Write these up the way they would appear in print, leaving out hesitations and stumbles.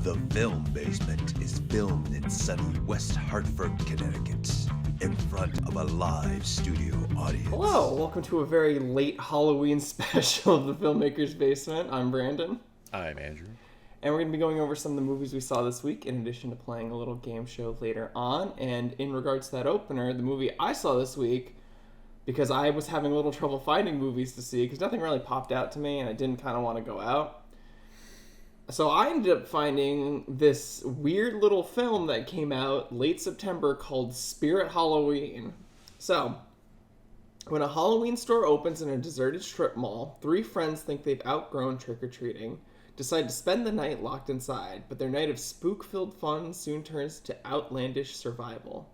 The Film Basement is filmed in sunny West Hartford, Connecticut, in front of a live studio audience. Hello, welcome to a very late Halloween special of the Filmmaker's Basement. I'm Brandon. I'm Andrew. And we're going to be going over some of the movies we saw this week, in addition to playing a little game show later on. And in regards to that opener, the movie I saw this week, because I was having a little trouble finding movies to see, because nothing really popped out to me, and I didn't kind of want to go out. So I ended up finding this weird little film that came out late September called Spirit Halloween. So, when a Halloween store opens in a deserted strip mall, three friends think they've outgrown trick-or-treating, decide to spend the night locked inside, but their night of spook-filled fun soon turns to outlandish survival.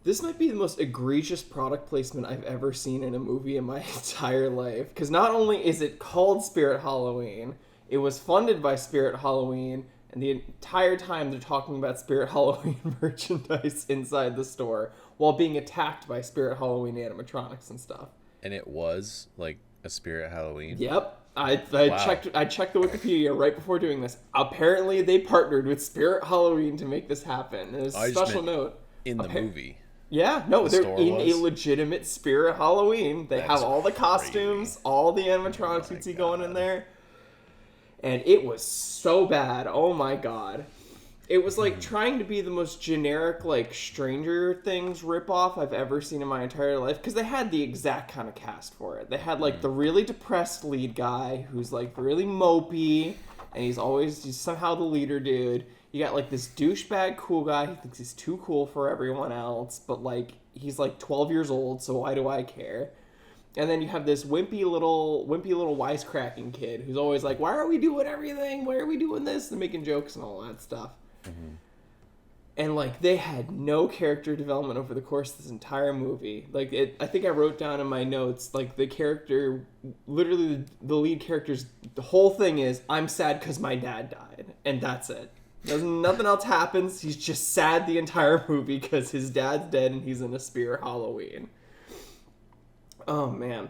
This might be the most egregious product placement I've ever seen in a movie in my entire life, because not only is it called Spirit Halloween, it was funded by Spirit Halloween, and the entire time they're talking about Spirit Halloween merchandise inside the store while being attacked by Spirit Halloween animatronics and stuff. And it was like a Spirit Halloween? Yep. I Wow. checked the Wikipedia right before doing this. Apparently they partnered with Spirit Halloween to make this happen. There's a special note. In the movie. Yeah, no, they're store in was? a legitimate Spirit Halloween. They have all the costumes, crazy. all the animatronics you see going in there. And it was so bad. Oh my god. It was like trying to be the most generic, like, Stranger Things ripoff I've ever seen in my entire life. Because they had the exact kind of cast for it. They had, like, the really depressed lead guy who's, like, really mopey. And he's somehow the leader dude. You got, like, this douchebag cool guy who thinks he's too cool for everyone else. But, like, he's, like, 12 years old, so why do I care? And then you have this wimpy little wisecracking kid who's always like, why are we doing everything? Why are we doing this? And making jokes and all that stuff. Mm-hmm. And, like, they had no character development over the course of this entire movie. Like, I think I wrote down in my notes, like, the character, literally the lead character's, the whole thing is, I'm sad because my dad died. And that's it. Nothing else happens. He's just sad the entire movie because his dad's dead and he's in a Spirit Halloween. Oh, man.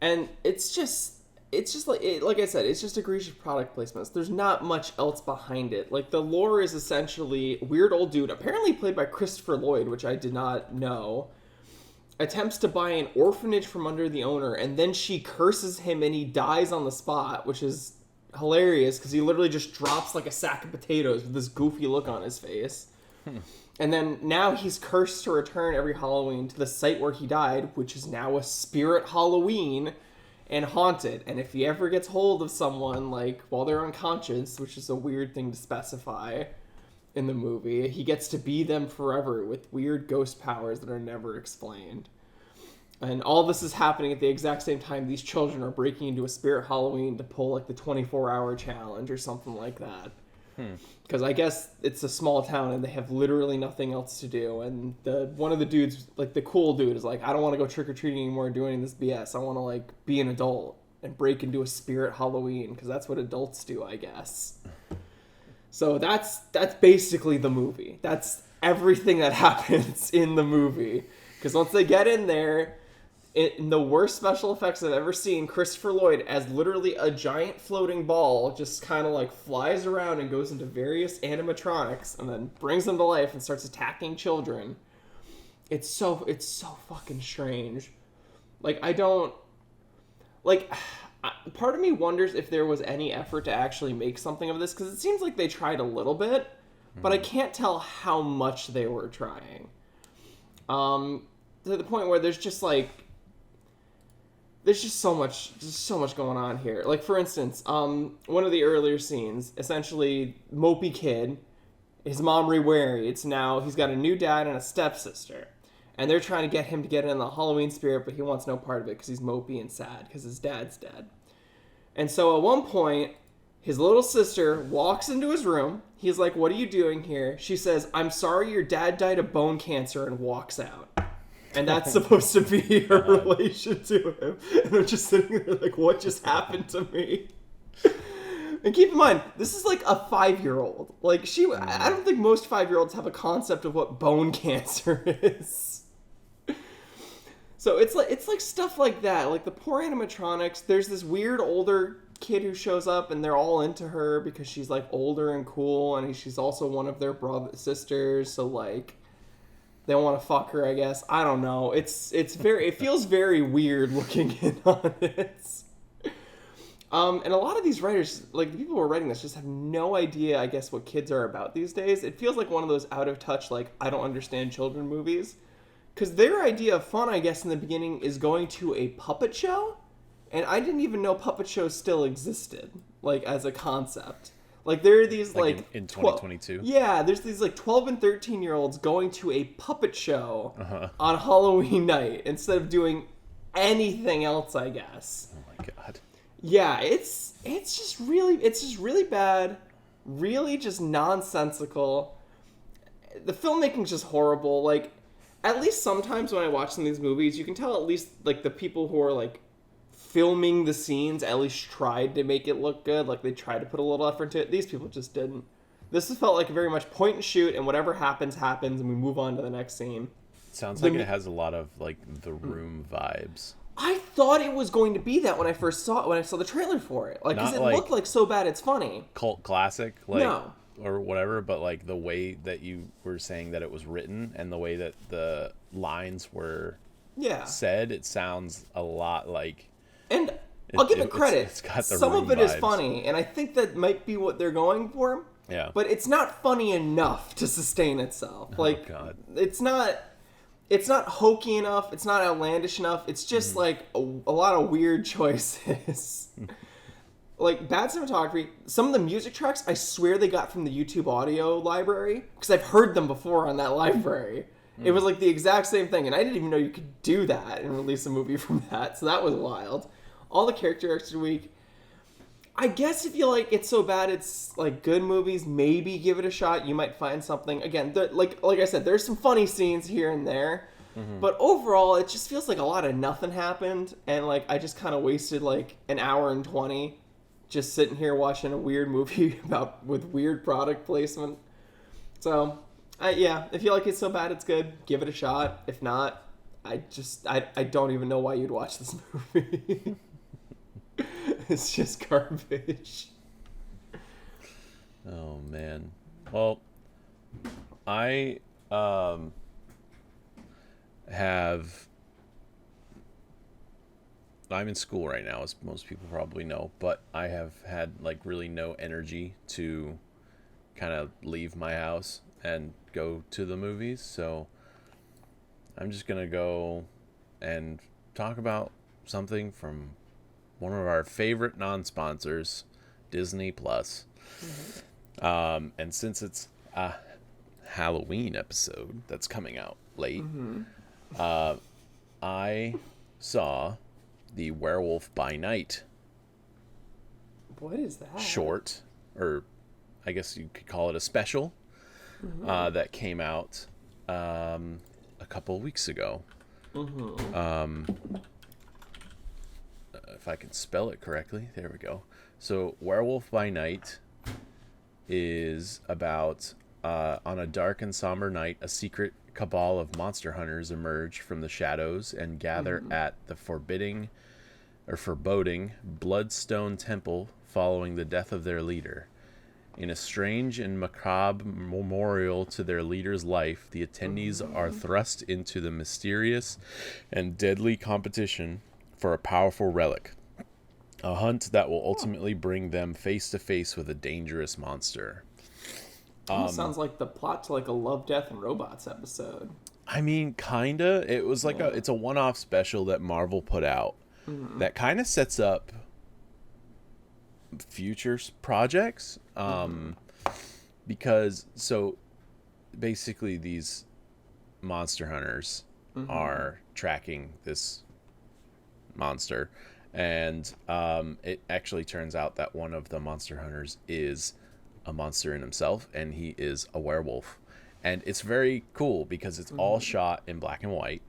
And it's just like I said, it's just egregious product placements. There's not much else behind it. Like, the lore is essentially weird old dude, apparently played by Christopher Lloyd, which I did not know, attempts to buy an orphanage from under the owner, and then she curses him and he dies on the spot, which is hilarious because he literally just drops like a sack of potatoes with this goofy look on his face. And then now he's cursed to return every Halloween to the site where he died, which is now a Spirit Halloween, and haunted. And if he ever gets hold of someone, like, while they're unconscious, which is a weird thing to specify in the movie, he gets to be them forever with weird ghost powers that are never explained. And all this is happening at the exact same time these children are breaking into a Spirit Halloween to pull, like, the 24-hour challenge or something like that. Because I guess it's a small town and they have literally nothing else to do. And one of the dudes, like the cool dude, is like, I don't want to go trick-or-treating anymore and do any of this BS. I want to, like, be an adult and break into a Spirit Halloween, because that's what adults do, I guess. So that's basically the movie. That's everything that happens in the movie. Because once they get in there, in the worst special effects I've ever seen, Christopher Lloyd, as literally a giant floating ball, just kind of like flies around and goes into various animatronics and then brings them to life and starts attacking children. It's so fucking strange. Like, part of me wonders if there was any effort to actually make something of this, because it seems like they tried a little bit, but I can't tell how much they were trying. To the point where there's just so much going on here. Like, for instance, one of the earlier scenes, essentially, mopey kid, his mom remarried, so now he's got a new dad and a stepsister. And they're trying to get him to get in the Halloween spirit, but he wants no part of it because he's mopey and sad because his dad's dead. And so at one point, his little sister walks into his room. He's like, what are you doing here? She says, I'm sorry your dad died of bone cancer, and walks out. And that's supposed to be her relation to him. And I'm just sitting there like, what just happened to me? And keep in mind, this is like a 5-year-old. Like, I don't think most 5-year-olds have a concept of what bone cancer is. So it's like stuff like that. Like, the poor animatronics, there's this weird older kid who shows up, and they're all into her because she's like older and cool, and she's also one of their sisters. So like, they want to fuck her, I guess. I don't know. It feels very weird looking in on it. And a lot of these writers, like the people who are writing this, just have no idea, I guess, what kids are about these days. It feels like one of those out of touch, like, I don't understand children movies. Because their idea of fun, I guess, in the beginning is going to a puppet show. And I didn't even know puppet shows still existed, like, as a concept. Like, there are these, like... in 2022? Yeah, there's these, like, 12 and 13-year-olds going to a puppet show on Halloween night instead of doing anything else, I guess. Oh, my God. Yeah, it's just really bad, really just nonsensical. The filmmaking's just horrible. Like, at least sometimes when I watch some of these movies, you can tell at least, like, the people who are, like, filming the scenes at least tried to make it look good. Like, they tried to put a little effort into it. These people just didn't. This felt like very much point and shoot, and whatever happens, happens, and we move on to the next scene. Sounds like it has a lot of, like, The Room vibes. I thought it was going to be that when I saw the trailer for it. Like, because it looked like so bad it's funny. Cult classic, like, no. Or whatever, but like the way that you were saying that it was written and the way that the lines were said, it sounds a lot like. And I'll give it credit. It's got the Some Room of it vibes. is funny, and I think that might be what they're going for. Yeah. But it's not funny enough to sustain itself. Like, God. It's not hokey enough. It's not outlandish enough. It's just like a lot of weird choices. Like, bad cinematography. Some of the music tracks, I swear they got from the YouTube audio library, because I've heard them before on that library. It was like the exact same thing, and I didn't even know you could do that and release a movie from that. So that was wild. All the character arcs are weak. I guess if you like It's So Bad It's like good movies, maybe give it a shot. You might find something. Again, like I said, there's some funny scenes here and there, but overall, it just feels like a lot of nothing happened, and like I just kind of wasted like an hour and 20 just sitting here watching a weird movie with weird product placement. So, yeah, if you like It's So Bad It's good, give it a shot. If not, I don't even know why you'd watch this movie. It's just garbage. Oh, man. Well, I I'm in school right now, as most people probably know, but I have had like really no energy to kind of leave my house and go to the movies. So I'm just going to go and talk about something from one of our favorite non-sponsors, Disney Plus. And since it's a Halloween episode that's coming out late, I saw the Werewolf by Night. What is that? Short, or I guess you could call it a special, that came out a couple of weeks ago. If I can spell it correctly, there we go. So Werewolf by Night is about on a dark and somber night, a secret cabal of monster hunters emerge from the shadows and gather at the foreboding Bloodstone Temple following the death of their leader. In a strange and macabre memorial to their leader's life, the attendees are thrust into the mysterious and deadly competition for a powerful relic. A hunt that will ultimately bring them face to face with a dangerous monster. Sounds like the plot to like a Love, Death, and Robots episode. I mean, kinda. It was like it's a one-off special that Marvel put out that kind of sets up future projects. Because so basically these monster hunters are tracking this monster, and it actually turns out that one of the monster hunters is a monster in himself, and he is a werewolf. And it's very cool because it's all shot in black and white.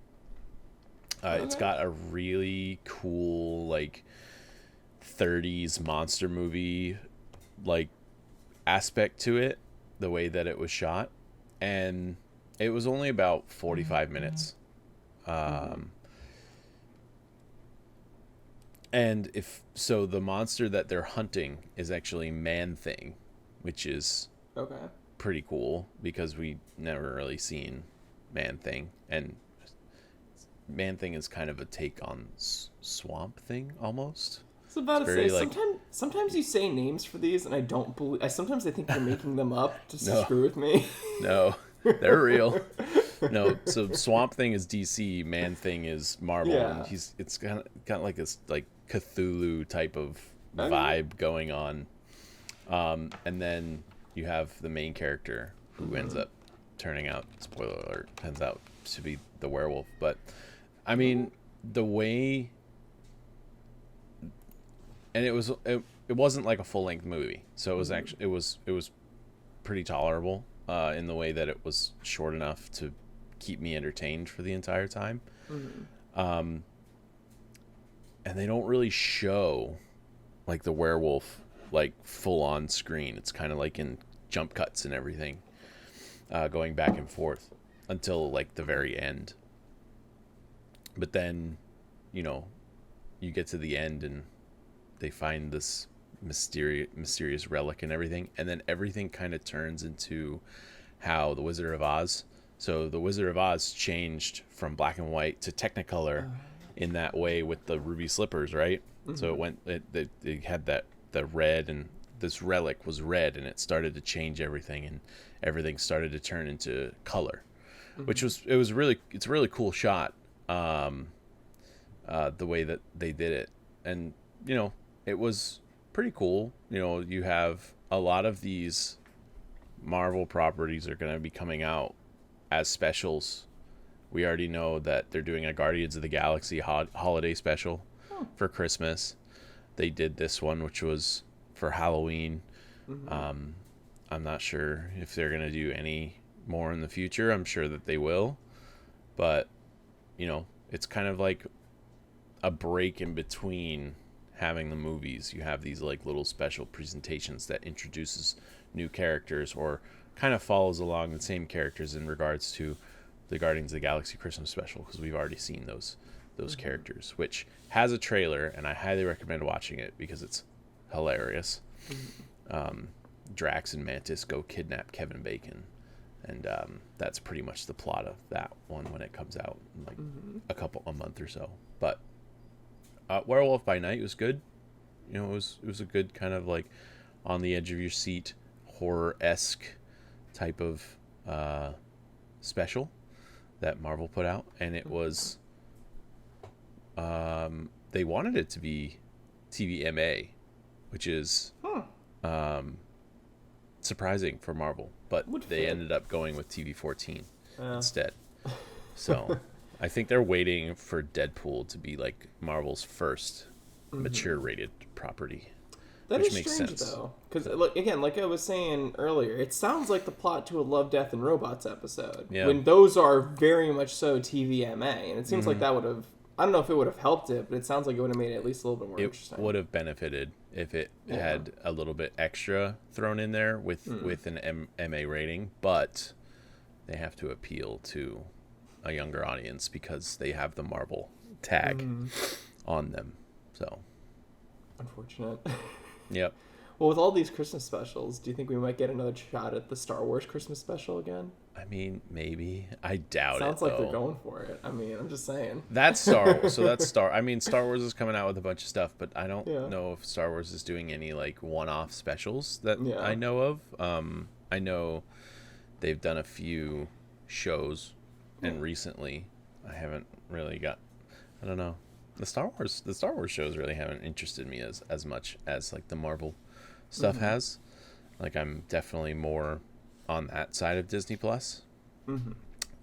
It's got a really cool like 30s monster movie like aspect to it, the way that it was shot, and it was only about 45 minutes. And if so, the monster that they're hunting is actually Man-Thing, which is Okay. pretty cool because we never really seen Man-Thing, and Man-Thing is kind of a take on Swamp Thing almost. I was about to say, like, sometimes you say names for these, and I don't believe. Sometimes I think you're making them up just to No. screw with me. No, they're real. No, so Swamp Thing is DC, Man-Thing is Marvel, Yeah. and it's kind of like this like Cthulhu type of Okay. vibe going on. And then you have the main character who ends up turning out, spoiler alert, turns out to be the werewolf. But I mean, the way, and it wasn't like a full length movie, so it was actually it was pretty tolerable in the way that it was short enough to keep me entertained for the entire time. And they don't really show like the werewolf like full on screen. It's kind of like in jump cuts and everything, going back and forth until like the very end. But then, you know, you get to the end and they find this mysterious relic and everything, and then everything kind of turns into how the Wizard of Oz. So the Wizard of Oz changed from black and white to Technicolor in that way with the ruby slippers, right? So it had the red, and this relic was red, and it started to change everything, and everything started to turn into color, which it's a really cool shot, the way that they did it. And you know, it was pretty cool. You know, you have a lot of these Marvel properties are going to be coming out as specials. We already know that they're doing a Guardians of the Galaxy holiday special for Christmas. They did this one, which was for Halloween. I'm not sure if they're going to do any more in the future. I'm sure that they will. But, you know, it's kind of like a break in between having the movies. You have these like little special presentations that introduces new characters or kind of follows along the same characters in regards to the Guardians of the Galaxy Christmas special, because we've already seen those characters, which has a trailer, and I highly recommend watching it because it's hilarious. Drax and Mantis go kidnap Kevin Bacon, and that's pretty much the plot of that one when it comes out in like a month or so. But Werewolf by Night was good. You know, it was a good kind of like on the edge of your seat horror-esque type of special that Marvel put out, and it was they wanted it to be TVMA, which is surprising for Marvel, but they ended up going with TV-14 instead. So I think they're waiting for Deadpool to be like Marvel's first mature rated property. That which is makes strange, sense. though, because again, like I was saying earlier, it sounds like the plot to a Love, Death, and Robots episode. Yeah. When those are very much so TVMA, and it seems like that would have. I don't know if it would have helped it, but it sounds like it would have made it at least a little bit more interesting. It would have benefited if it had a little bit extra thrown in there with an MA rating, but they have to appeal to a younger audience because they have the Marvel tag on them. So unfortunate. Yep. Well, with all these Christmas specials, do you think we might get another shot at the Star Wars Christmas special again? I mean, maybe. I doubt it. Sounds like though. they're going for it. I mean, I'm just saying. That's Star Wars. So that's I mean, Star Wars is coming out with a bunch of stuff, but I don't know if Star Wars is doing any like one-off specials that I know of. I know they've done a few shows, and recently I haven't really got. I don't know. The Star Wars shows really haven't interested me as much as like the Marvel stuff has. Like I'm definitely more on that side of Disney Plus.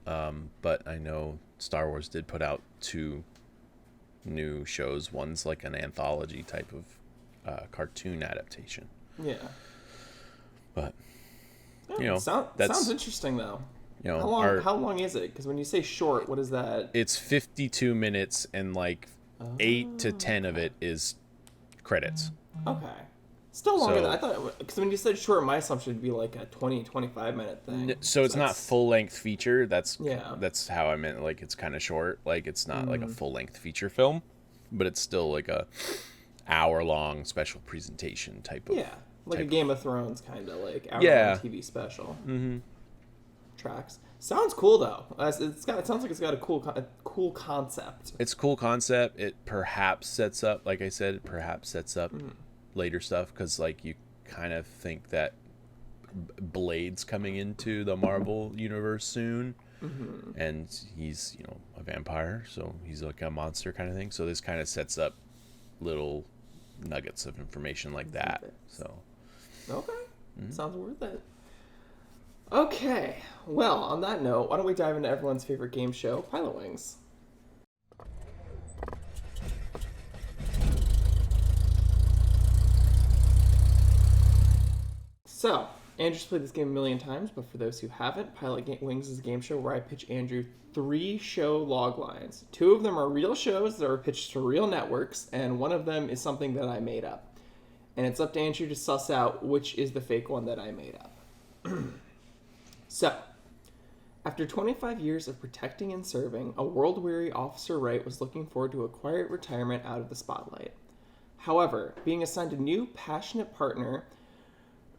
But I know Star Wars did put out 2 new shows. One's like an anthology type of cartoon adaptation. Yeah. But you know, sounds interesting though. You know, how long is it? Because when you say short, what is that? It's 52 minutes, and like 8 to 10 of it is credits. Okay. Still longer than I thought. Because when you said short, my assumption would be like a 20-25 minute thing. So it's not full length feature. That's Yeah. That's how I meant. Like it's kind of short. Like it's not like a full length feature film. but it's still like a hour-long special presentation type of like a Game of Thrones kind of like hour TV special. Tracks. Sounds cool though. It sounds like it's got a cool concept. It's a cool concept. It perhaps sets up, like I said, later stuff, because like you kind of think that Blade's coming into the Marvel universe soon, and he's a vampire, so he's like a monster kind of thing. So this kind of sets up little nuggets of information like that. So okay, sounds worth it. Okay, well, on that note, why don't we dive into everyone's favorite game show, Pilot Wings? So, Andrew's played this game a million times, but for those who haven't, Pilot Wings is a game show where I pitch Andrew 3 show log lines. 2 of them are real shows that are pitched to real networks, and 1 of them is something that I made up. And it's up to Andrew to suss out which is the fake one that I made up. So, after 25 years of protecting and serving, a world-weary Officer Wright was looking forward to a quiet retirement out of the spotlight. However, being assigned a new, passionate partner,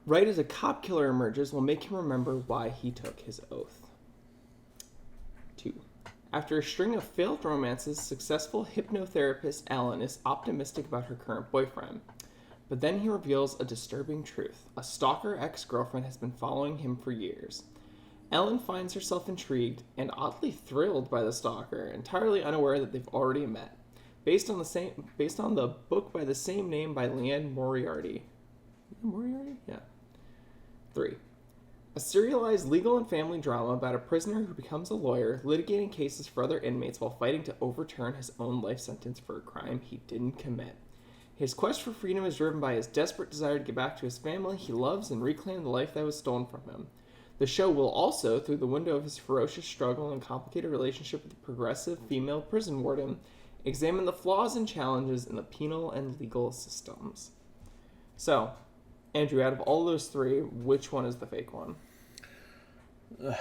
Wright as a cop killer emerges will make him remember why he took his oath. 2. After a string of failed romances, successful hypnotherapist Ellen is optimistic about her current boyfriend. But then he reveals a disturbing truth. A stalker ex-girlfriend has been following him for years. Ellen finds herself intrigued and oddly thrilled by the stalker, entirely unaware that they've already met. Based on the book by the same name by Leanne Moriarty. Moriarty? Yeah. 3. A serialized legal and family drama about a prisoner who becomes a lawyer, litigating cases for other inmates while fighting to overturn his own life sentence for a crime he didn't commit. His quest for freedom is driven by his desperate desire to get back to his family he loves and reclaim the life that was stolen from him. The show will also, through the window of his ferocious struggle and complicated relationship with a progressive female prison warden, examine the flaws and challenges in the penal and legal systems. So, Andrew, out of all those 3, which one is the fake one?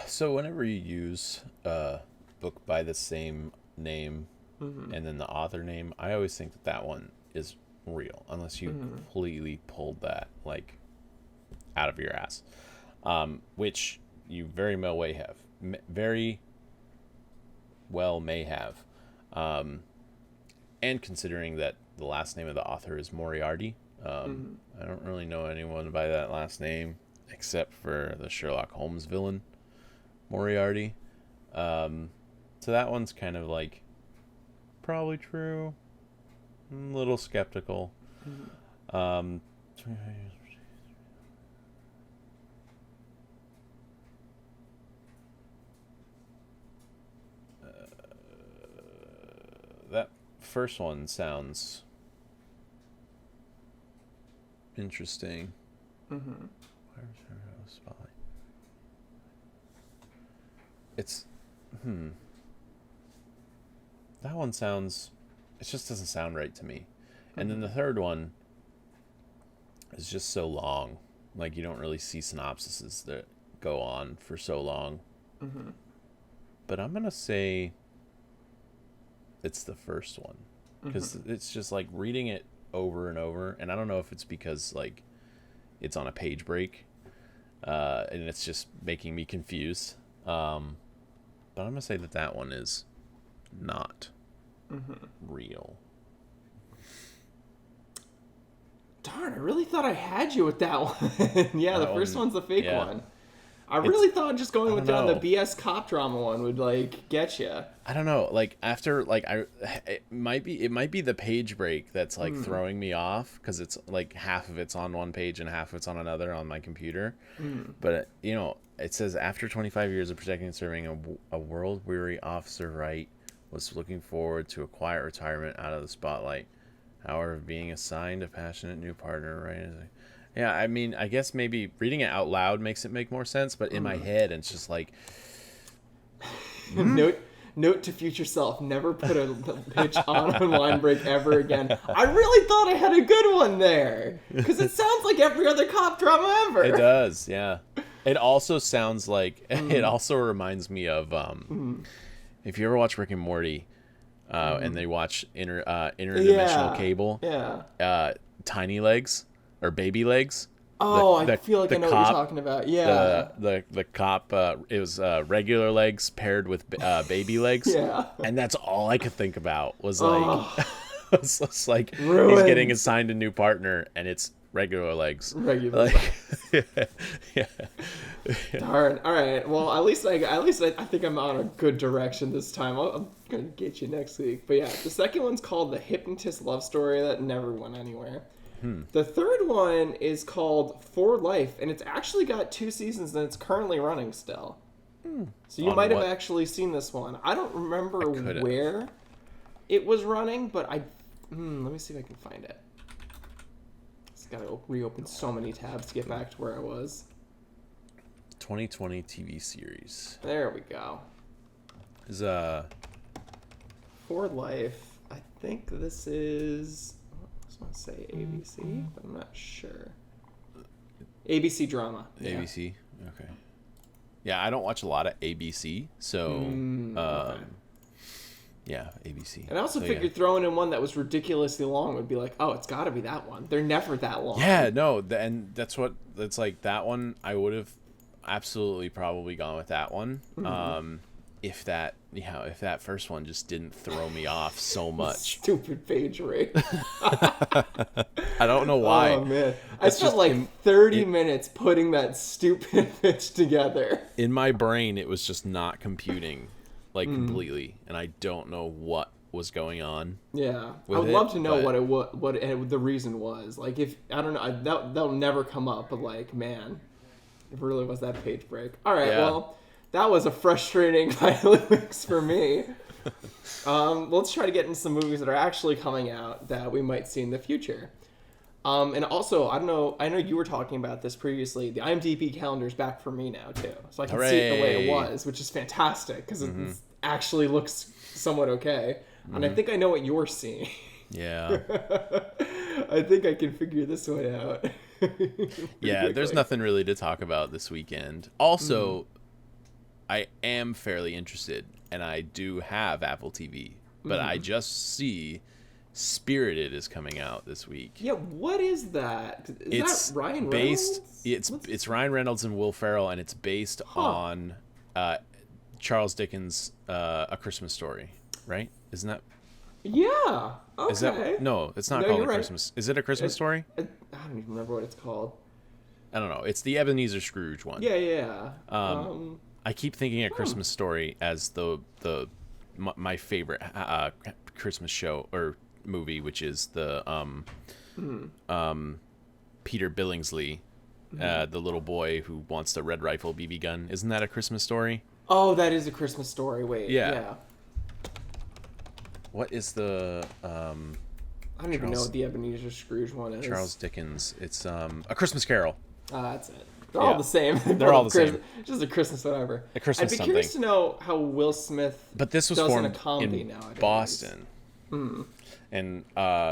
So whenever you use a book by the same name and then the author name, I always think that one is real, unless you completely pulled that like out of your ass, which you very well may have, and considering that the last name of the author is Moriarty, I don't really know anyone by that last name except for the Sherlock Holmes villain Moriarty, so that one's kind of like probably true. I'm a little skeptical. That first one sounds interesting. Spotlight. It's that one sounds, it just doesn't sound right to me. And then the third one is just so long. Like, you don't really see synopsises that go on for so long. But I'm going to say it's the first one. Because it's just like reading it over and over. And I don't know if it's because, like, it's on a page break. And it's just making me confused. But I'm going to say that one is not real. Darn, I really thought I had you with that one. Yeah, the first one's the fake one. I really thought just going with the BS cop drama one would like get you. I don't know. Like after it might be the page break that's like throwing me off, because it's like half of it's on one page and half of it's on another on my computer. But it says after 25 years of protecting and serving, a world-weary Officer Wright was looking forward to a quiet retirement out of the spotlight. However, being assigned a passionate new partner, right? Yeah, I mean, I guess maybe reading it out loud makes it make more sense, but in my head, it's just like... Note to future self, never put a pitch on a line break ever again. I really thought I had a good one there, because it sounds like every other cop drama ever. It does, yeah. It also sounds like... It also reminds me of... If you ever watch Rick and Morty... and they watch interdimensional cable. Yeah. Tiny legs or baby legs. Oh, I feel like I know what you're talking about. Yeah. The cop, it was regular legs paired with baby legs. Yeah. And that's all I could think about was like, it's just like Ruined. he's getting assigned a new partner and it's regular legs. Regular legs. Yeah. Darn. All right. Well, at least I think I'm on a good direction this time. I'm gonna get you next week. But yeah, the second one's called The Hypnotist Love Story that never went anywhere. The third one is called For Life, and it's actually got 2 seasons, and it's currently running still. So you might have actually seen this one. I don't remember where it was running, but let me see if I can find it. Just gotta reopen so many tabs to get back to where I was. 2020 TV series. There we go. Is For Life. I think this is... I want to say ABC, but I'm not sure. ABC drama. Yeah. ABC? Okay. Yeah, I don't watch a lot of ABC, so okay. Yeah, ABC. And I also figured throwing in one that was ridiculously long would be like, oh, it's got to be that one. They're never that long. Yeah, no, and that's like that one. I would have absolutely probably gone with that one. If that first one just didn't throw me off so much. Stupid page rate. I don't know why. Oh man, I spent like 30 minutes putting that stupid pitch together. In my brain, it was just not computing, like completely, and I don't know what was going on. Yeah, I would love to know what the reason was. Like, if I don't know, that'll never come up. But like, man, it really was that page break. All right, well. That was a frustrating 5 weeks for me. Let's try to get into some movies that are actually coming out that we might see in the future. And also, I know you were talking about this previously. The IMDb calendar's back for me now, too. So I can see it the way it was, which is fantastic, because it actually looks somewhat okay. And I think I know what you're seeing. Yeah. I think I can figure this one out. Yeah, there's nothing really to talk about this weekend. Also... I am fairly interested, and I do have Apple TV, but I just see Spirited is coming out this week. Yeah, what is that? Is that Ryan Reynolds? It's Ryan Reynolds and Will Ferrell, and it's based on Charles Dickens' A Christmas Story, right? Isn't that? Yeah. Okay. Is that, no, it's not called A Christmas. Is it A Christmas Story? I don't even remember what it's called. I don't know. It's the Ebenezer Scrooge one. Yeah. I keep thinking A Christmas Story as my favorite Christmas show or movie, which is the Peter Billingsley, the little boy who wants the Red Rifle BB gun. Isn't that A Christmas Story? Oh, that is A Christmas Story. Wait. Yeah. What is the I don't even know what the Ebenezer Scrooge one is. Charles Dickens. It's A Christmas Carol. That's it. They're all the same. They're all the same. Just a Christmas whatever. A Christmas I'd be curious to know how Will Smith does in a comedy nowadays. Boston. And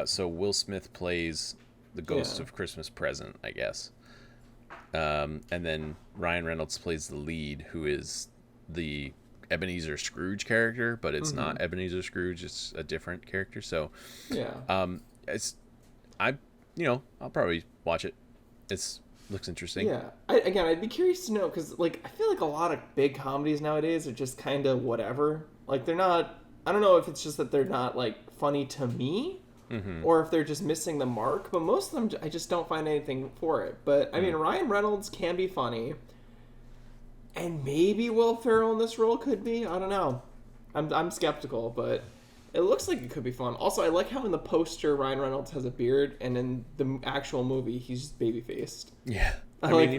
so Will Smith plays the Ghost of Christmas Present, I guess. And then Ryan Reynolds plays the lead, who is the Ebenezer Scrooge character, but it's not Ebenezer Scrooge. It's a different character. So I'll probably watch it. Looks interesting. Yeah. I'd be curious to know, because like I feel like a lot of big comedies nowadays are just kind of whatever. Like they're not. I don't know if it's just that they're not like funny to me, or if they're just missing the mark. But most of them, I just don't find anything for it. But I mean, Ryan Reynolds can be funny, and maybe Will Ferrell in this role could be. I don't know. I'm skeptical, but it looks like it could be fun. Also, I like how in the poster Ryan Reynolds has a beard, and in the actual movie he's just baby-faced. Yeah, I mean,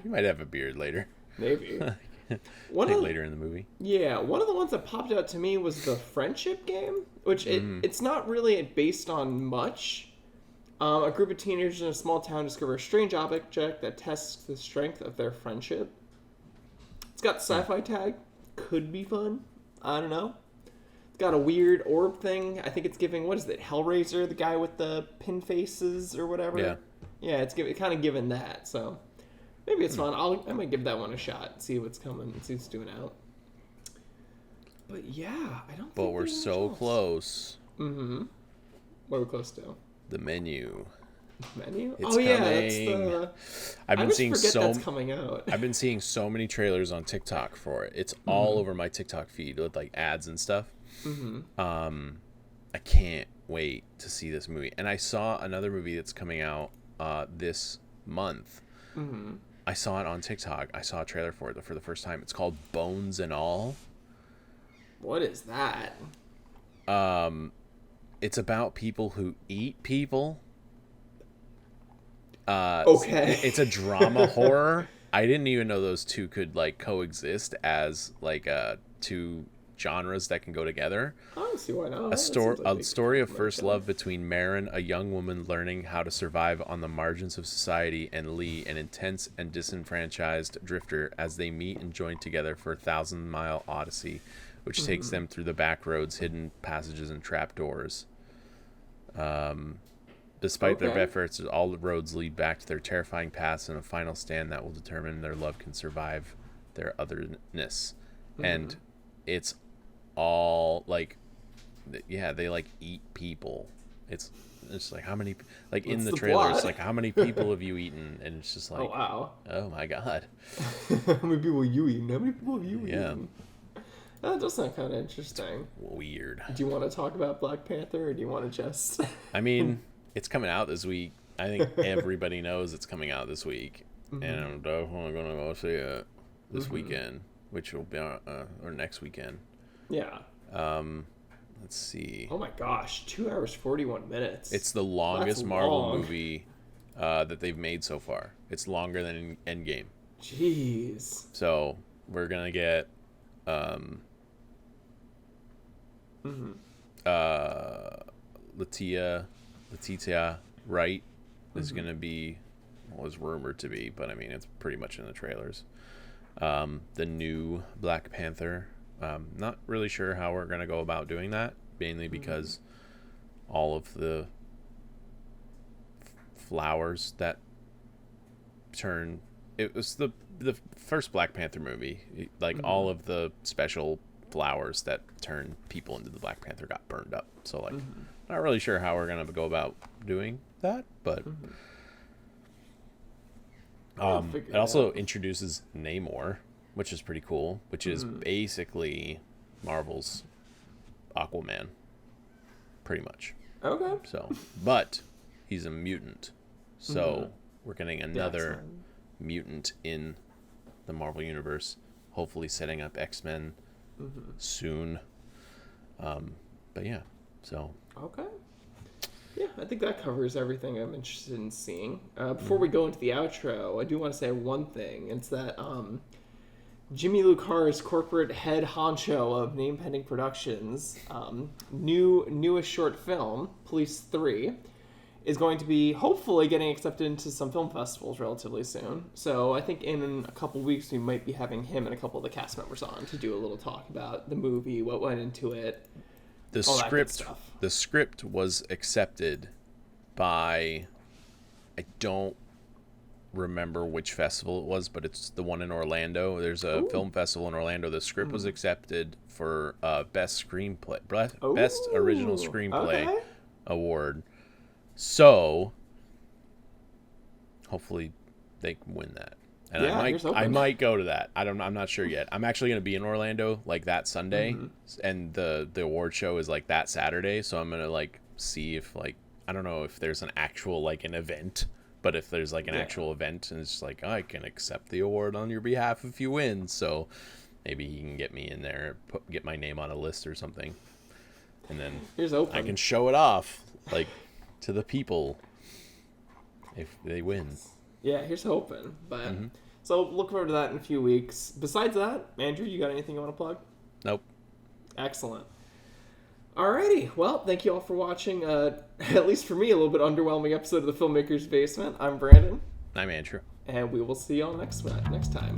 he might have a beard later. Maybe. Later in the movie. Yeah, one of the ones that popped out to me was the Friendship Game, which it's not really based on much. A group of teenagers in a small town discover a strange object that tests the strength of their friendship. It's got sci-fi tag. Could be fun. I don't know. It's got a weird orb thing. I think it's giving, what is it, Hellraiser, the guy with the pin faces or whatever? Yeah, it's kind of giving that, so maybe it's fun. I might give that one a shot, see what's coming, see what's doing out. But yeah, I don't. But we're so close. Mm-hmm. What are we close to? The Menu. Menu? It's yeah, coming. that's the. I've been seeing that's coming out. I've been seeing so many trailers on TikTok for it. It's all over my TikTok feed with like ads and stuff. Mm-hmm. I can't wait to see this movie. And I saw another movie that's coming out this month. Mm-hmm. I saw it on TikTok. I saw a trailer for it for the first time. It's called Bones and All. What is that? It's about people who eat people. Okay. It's a drama horror. I didn't even know those two could like coexist as like two genres that can go together. I don't see why not. A story of first love between Marin, a young woman learning how to survive on the margins of society, and Lee, an intense and disenfranchised drifter, as they meet and join together for a 1,000-mile odyssey, which takes them through the back roads, hidden passages, and trapdoors. Despite their efforts, all the roads lead back to their terrifying past and a final stand that will determine their love can survive their otherness. And it's all like, yeah, they like eat people. It's like how many, like in the trailers, like how many people have you eaten? And it's just like, oh wow, oh my god, how many people have you eaten? How many people have you eaten? Yeah, that does sound kind of interesting. Weird. Do you want to talk about Black Panther, or do you want to just? I mean, it's coming out this week. I think everybody knows it's coming out this week, and I'm definitely gonna go see it this weekend, which will be or next weekend. Yeah. Let's see. Oh my gosh, 2 hours 41 minutes. It's the longest Marvel movie that they've made so far. It's longer than Endgame. Jeez. So we're gonna get Letitia Wright is gonna be, was rumored to be, but I mean it's pretty much in the trailers. The new Black Panther. Not really sure how we're gonna go about doing that, mainly because all of the flowers that turn, it was the first Black Panther movie, like all of the special flowers that turn people into the Black Panther got burned up, so like not really sure how we're gonna go about doing that, but it also introduces Namor, which is pretty cool, which is basically Marvel's Aquaman, pretty much. Okay. So, but he's a mutant, so we're getting another mutant in the Marvel universe, hopefully setting up X-Men soon. But yeah, so. Okay. Yeah, I think that covers everything I'm interested in seeing. Before we go into the outro, I do want to say one thing. It's that Jimmy Lucar's corporate head honcho of Name Pending Productions, newest short film, Police 3, is going to be hopefully getting accepted into some film festivals relatively soon. So I think in a couple weeks we might be having him and a couple of the cast members on to do a little talk about the movie, what went into it. The script was accepted by, I don't remember which festival it was, but it's the one in Orlando. There's a film festival in Orlando. The script was accepted for best screenplay, best original screenplay award. So hopefully they can win that. And I might go to that. I'm not sure yet. I'm actually going to be in Orlando like that Sunday, and the award show is like that Saturday. So I'm going to like see if like, I don't know if there's an actual like an event, but if there's like an actual event and it's like, oh, I can accept the award on your behalf if you win. So maybe he can get me in there, get my name on a list or something, and then I can show it off like to the people if they win. Yeah, here's hoping. But so look forward to that in a few weeks. Besides that, Andrew, you got anything you want to plug? Nope. Excellent. Alrighty, well, thank you all for watching, at least for me, a little bit underwhelming episode of the Filmmaker's Basement. I'm Brandon. I'm Andrew. And we will see y'all next time.